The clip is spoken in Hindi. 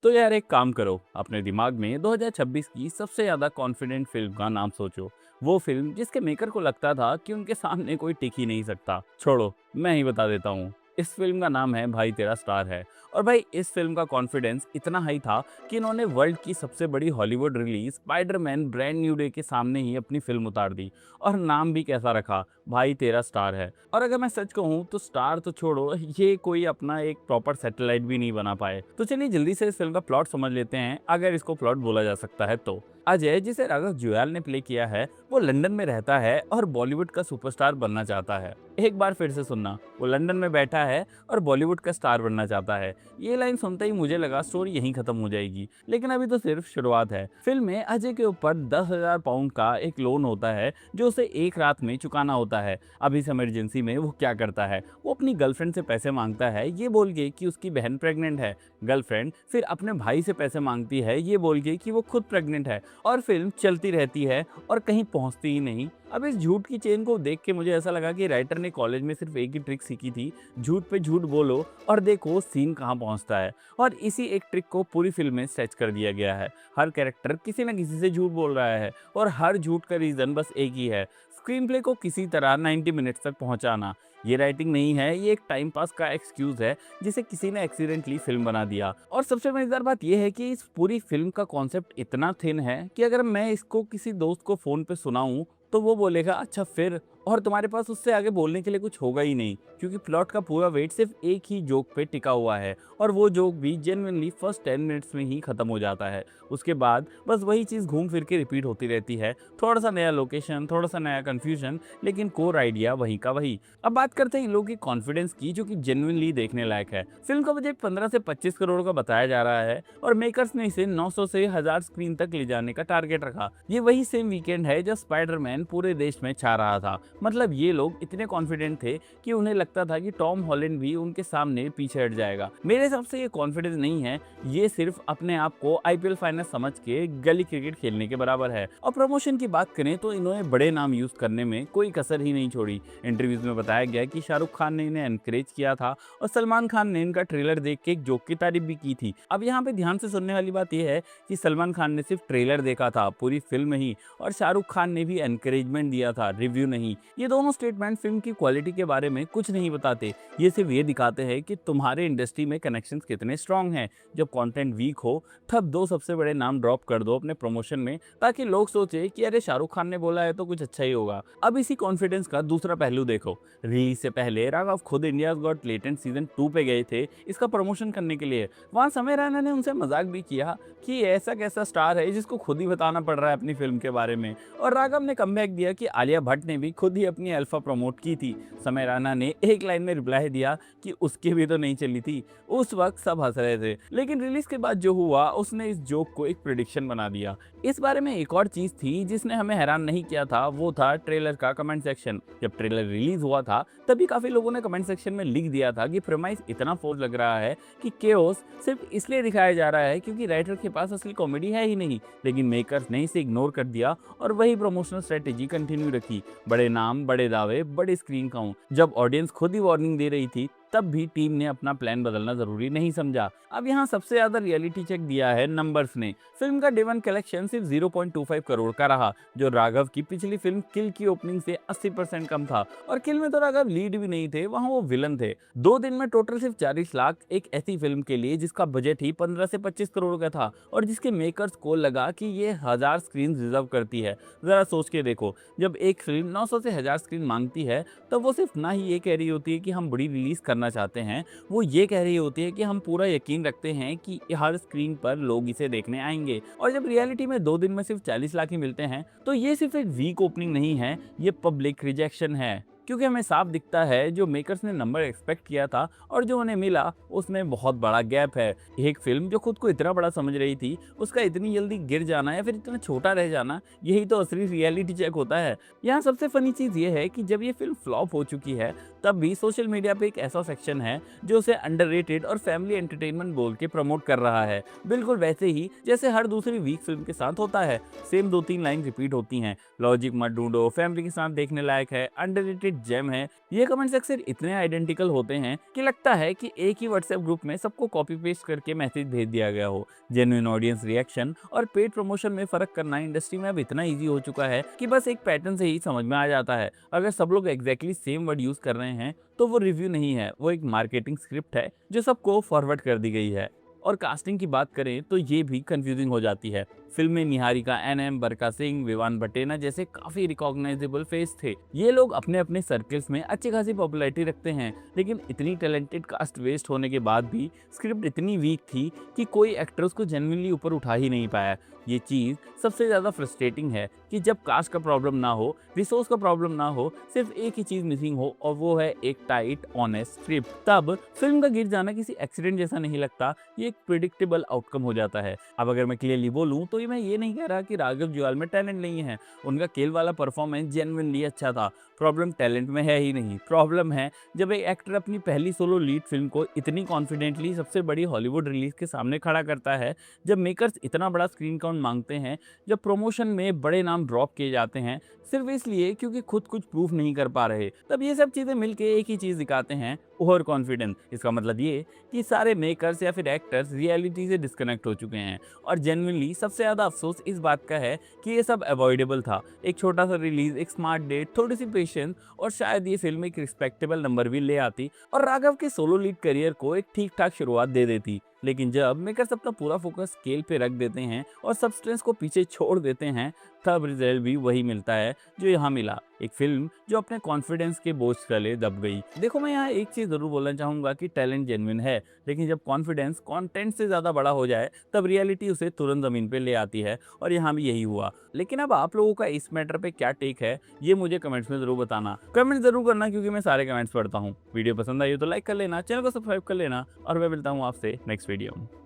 तो यार एक काम करो, अपने दिमाग में 2026 की सबसे ज़्यादा कॉन्फिडेंट फिल्म का नाम सोचो। वो फिल्म जिसके मेकर को लगता था कि उनके सामने कोई टिक ही नहीं सकता। छोड़ो, मैं ही बता देता हूँ। इस फिल्म का नाम है भाई तेरा स्टार है। और भाई इस फिल्म का कॉन्फिडेंस इतना हाई था कि इन्होंने वर्ल्ड की सबसे बड़ी Hollywood release Spiderman brand new day के सामने ही अपनी फिल्म उतार दी। और नाम भी कैसा रखा, भाई तेरा स्टार है। और अगर मैं सच कहूँ तो स्टार तो छोड़ो, ये कोई अपना एक प्रॉपर सैटेलाइट भी नहीं बना पाए। तो चलिए जल्दी से इस फिल्म का प्लॉट समझ लेते हैं, अगर इसको प्लॉट बोला जा सकता है तो। अजय, जिसे राघव जुयाल ने प्ले किया है, वो लंदन में रहता है और बॉलीवुड का सुपरस्टार बनना चाहता है। एक बार फिर से सुनना, वो लंदन में बैठा है और बॉलीवुड का स्टार बनना चाहता है। ये लाइन सुनते ही मुझे लगा स्टोरी यहीं खत्म हो जाएगी, लेकिन अभी तो सिर्फ शुरुआत है। फिल्म में अजय के ऊपर 10,000 पाउंड का एक लोन होता है जो उसे एक रात में चुकाना होता है। अब इस इमरजेंसी में वो क्या करता है, वो अपनी गर्लफ्रेंड से पैसे मांगता है ये बोल के कि उसकी बहन प्रेग्नेंट है। गर्लफ्रेंड फिर अपने भाई से पैसे मांगती है ये बोल के कि वो खुद प्रेग्नेंट है। और फिल्म चलती रहती है और कहीं पहुंचती ही नहीं। अब इस झूठ की चेन को देख के मुझे ऐसा लगा कि राइटर ने कॉलेज में सिर्फ एक ही ट्रिक सीखी थी, झूठ पे झूठ बोलो और देखो सीन कहाँ पहुंचता है। और इसी एक ट्रिक को पूरी फिल्म में स्ट्रेच कर दिया गया है। हर कैरेक्टर किसी न किसी से झूठ बोल रहा है और हर झूठ का रीजन बस एक ही है, स्क्रीन प्ले को किसी तरह 90 मिनट्स तक पहुंचाना। ये राइटिंग नहीं है, ये एक टाइम पास का एक्सक्यूज है जिसे किसी ने एक्सीडेंटली फिल्म बना दिया। और सबसे मजेदार बात यह है कि इस पूरी फिल्म का कॉन्सेप्ट इतना थिन है कि अगर मैं इसको किसी दोस्त को फोन पे सुनाऊं तो वो बोलेगा अच्छा फिर, और तुम्हारे पास उससे आगे बोलने के लिए कुछ होगा ही नहीं, क्योंकि प्लॉट का पूरा वेट सिर्फ एक ही जोक पे टिका हुआ है। और वो जोक भी जेन्युइनली फर्स्ट 10 मिनट्स में ही खत्म हो जाता है। उसके बाद बस वही चीज़ घूम फिर के रिपीट होती रहती है, थोड़ा सा नया लोकेशन, थोड़ा सा नया कन्फ्यूजन, लेकिन कोर आइडिया वही का वही। अब बात करते हैं इन लोगों की कॉन्फिडेंस की, जो कि जेन्युइनली देखने लायक है। फिल्म का बजट 15 से 25 करोड़ का बताया जा रहा है और मेकर्स ने इसे 900 से 1000 स्क्रीन तक ले जाने का टारगेट रखा। ये वही सेम वीकेंड है जब स्पाइडरमैन पूरे देश में छा रहा था। मतलब ये लोग इतने कॉन्फिडेंट थे कि उन्हें लगता था कि टॉम हॉलैंड भी उनके सामने पीछे हट जाएगा। मेरे हिसाब से ये कॉन्फिडेंस नहीं है, ये सिर्फ अपने आप को आईपीएल फाइनेंस समझ के गली क्रिकेट खेलने के बराबर है। और प्रमोशन की बात करें तो इन्होंने बड़े नाम यूज करने में कोई कसर ही नहीं छोड़ी। इंटरव्यूज में बताया गया कि शाहरुख खान ने इन्हें एनकरेज किया था और सलमान खान ने इनका ट्रेलर देख के एक जोक की तारीफ भी की थी। अब यहाँ पे ध्यान से सुनने वाली बात यह है कि सलमान खान ने सिर्फ ट्रेलर देखा था, पूरी फिल्म नहीं, और शाहरुख खान ने भी एनकरेजमेंट दिया था, रिव्यू नहीं। ये दोनों स्टेटमेंट फिल्म की क्वालिटी के बारे में कुछ नहीं बताते, ये सिर्फ ये दिखाते हैं कि तुम्हारे इंडस्ट्री में कनेक्शंस कितने स्ट्रांग हैं। जब कंटेंट वीक हो तब दो सबसे बड़े नाम ड्रॉप कर दो अपने प्रमोशन में, ताकि लोग सोचे कि अरे शाहरुख खान ने बोला है तो कुछ अच्छा ही होगा। अब इसी कॉन्फिडेंस का दूसरा पहलू देखो। रिलीज से पहले राघव खुद इंडिया गॉट टैलेंट सीजन 2 पे गए थे इसका प्रमोशन करने के लिए। वहां समय रैना ने उनसे मजाक भी किया कि ऐसा कैसा स्टार है जिसको खुद ही बताना पड़ रहा है अपनी फिल्म के बारे में। और राघव ने कमबैक दिया कि आलिया भट्ट ने भी खुद ही अपनी अल्फा प्रमोट की थी। समय रैना ने एक लाइन में रिप्लाई दिया कि उसकी भी तो नहीं चली थी। उस वक्त सब हंस रहे थे, लेकिन रिलीज के बाद जो हुआ उसने इस जोक को एक प्रिडिक्शन बना दिया। इस बारे में एक और चीज थी जिसने हमें हैरान नहीं किया था, वो था ट्रेलर का कमेंट सेक्शन। जब ट्रेलर रिलीज हुआ था तभी काफी लोगों ने कमेंट सेक्शन में लिख दिया था कि प्रेमाइस इतना फोर्स लग रहा है कि केओस सिर्फ इसलिए दिखाया जा रहा है क्योंकि राइटर के पास असली कॉमेडी है ही नहीं। लेकिन मेकर्स ने इसे इग्नोर कर दिया और वही प्रमोशनल स्ट्रेटेजी कंटिन्यू रखी। बड़े नाम, बड़े दावे, बड़े स्क्रीन काउंट। जब ऑडियंस खुद ही वार्निंग दे रही थी तब भी टीम ने अपना प्लान बदलना जरूरी नहीं समझा। अब यहाँ सबसे ज्यादा रियलिटी चेक दिया है नंबर्स ने। फिल्म का डे वन कलेक्शन सिर्फ 0.25 करोड़ का रहा, जो राघव की पिछली फिल्म किल की ओपनिंग से 80% कम था। और किल में तो राघव लीड भी नहीं थे, वहाँ वो विलन थे। 2 दिन में टोटल सिर्फ 40 लाख, एक ऐसी फिल्म के लिए जिसका बजट ही 15 से 25 करोड़ का था और जिसके मेकर्स को लगा कि ये 1000 स्क्रीन रिजर्व करती है। जरा सोच के देखो, जब एक फिल्म 900 से 1000 स्क्रीन मांगती है तब वो सिर्फ ना ही ये कह रही होती है कि हम बड़ी रिलीज करना चाहते हैं, वो ये कह रही होती है कि हम पूरा यकीन रखते हैं कि हर स्क्रीन पर लोग इसे देखने आएंगे। और जब रियलिटी में 2 दिन में सिर्फ 40 लाख ही मिलते हैं तो ये सिर्फ एक वीक ओपनिंग नहीं है, ये पब्लिक रिजेक्शन है। क्योंकि हमें साफ दिखता है जो मेकर्स ने नंबर एक्सपेक्ट किया था और जो उन्हें मिला उसमें बहुत बड़ा गैप है। एक फिल्म जो खुद को इतना बड़ा समझ रही थी, उसका इतनी जल्दी गिर जाना या फिर इतना छोटा रह जाना, यही तो असली रियलिटी चेक होता है। यहाँ सबसे फनी चीज़ ये है कि जब ये फिल्म फ्लॉप हो चुकी है तब भी सोशल मीडिया पे एक ऐसा सेक्शन है जो उसे अंडररेटेड और फैमिली एंटरटेनमेंट बोल के प्रमोट कर रहा है, बिल्कुल वैसे ही जैसे हर दूसरी वीक फिल्म के साथ होता है। सेम 2-3 लाइन रिपीट होती हैं, लॉजिक मत ढूंढो, फैमिली के साथ देखने लायक है, अंडररेटेड जेम है। ये कमेंट्स अक्सर इतने आइडेंटिकल होते हैं कि लगता है कि एक ही व्हाट्सएप ग्रुप में सबको कॉपी पेस्ट करके मैसेज भेज दिया गया हो। जेन्युइन ऑडियंस रिएक्शन और पेड प्रमोशन में फर्क करना इंडस्ट्री में अब इतना ईजी हो चुका है कि बस एक पैटर्न से ही समझ में आ जाता है। अगर सब लोग एग्जैक्टली सेम वर्ड यूज कर रहे हैं तो वो रिव्यू नहीं है, वो एक मार्केटिंग स्क्रिप्ट है जो सबको फॉरवर्ड कर दी गई है। और कास्टिंग की बात करें तो ये भी कंफ्यूजिंग हो जाती है। फिल्म में निहारिका एनएम, बरका सिंह, विवान बटेना जैसे काफी रिकॉग्नाइजेबल फेस थे। ये लोग अपने अपने सर्कल्स में अच्छी खासी पॉपुलैरिटी रखते हैं, लेकिन इतनी टैलेंटेड कास्ट वेस्ट होने के बाद भी स्क्रिप्ट इतनी वीक थी कि कोई एक्टर उसको जेन्युइनली ऊपर उठा ही नहीं पाया। ये चीज़ सबसे ज़्यादा फ्रस्ट्रेटिंग है कि जब कास्ट का प्रॉब्लम ना हो, रिसोर्स का प्रॉब्लम ना हो, सिर्फ एक ही चीज़ मिसिंग हो और वो है एक टाइट ऑनेस्ट स्क्रिप्ट। तब फिल्म का गिर जाना किसी एक्सीडेंट जैसा नहीं लगता, ये एक प्रिडिक्टेबल आउटकम हो जाता है। अब अगर मैं क्लियरली बोलूँ तो मैं ये नहीं कह रहा कि राघव जुयाल में टैलेंट नहीं है। उनका केल वाला परफॉर्मेंस जेन्युइनली अच्छा था। प्रॉब्लम टैलेंट में है ही नहीं, प्रॉब्लम है जब एक एक्टर अपनी पहली सोलो लीड फिल्म को इतनी कॉन्फिडेंटली सबसे बड़ी हॉलीवुड रिलीज के सामने खड़ा करता है, जब मेकर्स इतना बड़ा स्क्रीन काउंट मांगते हैं, जब प्रमोशन में बड़े नाम ड्रॉप किए जाते हैं सिर्फ इसलिए क्योंकि खुद कुछ प्रूफ नहीं कर पा रहे। तब ये सब चीज़ें मिलके एक ही चीज़ दिखाते हैं, ओवर कॉन्फिडेंस। इसका मतलब ये कि सारे मेकर्स या फिर एक्टर्स रियलिटी से डिस्कनेक्ट हो चुके हैं। और जेन्युइनली सबसे ज़्यादा अफसोस इस बात का है कि ये सब अवॉइडेबल था। एक छोटा सा रिलीज, एक स्मार्ट डेट, थोड़ी सी पेशेंस और शायद ये फिल्म एक रिस्पेक्टेबल नंबर भी ले आती और राघव के सोलो लीड करियर को एक ठीक ठाक शुरुआत दे देती। लेकिन जब मेकर्स अपना पूरा फोकस स्केल पे रख देते हैं और सब्सटेंस को पीछे छोड़ देते हैं, तब रिजल्ट भी वही मिलता है जो यहाँ मिला, एक फिल्म जो अपने कॉन्फिडेंस के बोझ तले दब गई। देखो, मैं यहाँ एक चीज़ ज़रूर बोलना चाहूँगा कि टैलेंट जेन्युइन है, लेकिन जब कॉन्फिडेंस कंटेंट से ज़्यादा बड़ा हो जाए तब रियलिटी उसे तुरंत ज़मीन पे ले आती है, और यहाँ भी यही हुआ। लेकिन अब आप लोगों का इस मैटर पे क्या टेक है, ये मुझे कमेंट्स में ज़रूर बताना। कमेंट ज़रूर करना क्योंकि मैं सारे कमेंट्स पढ़ता हूँ। वीडियो पसंद आई हो तो लाइक कर लेना, चैनल को सब्सक्राइब कर लेना, और मैं मिलता हूँ आपसे नेक्स्ट वीडियो में।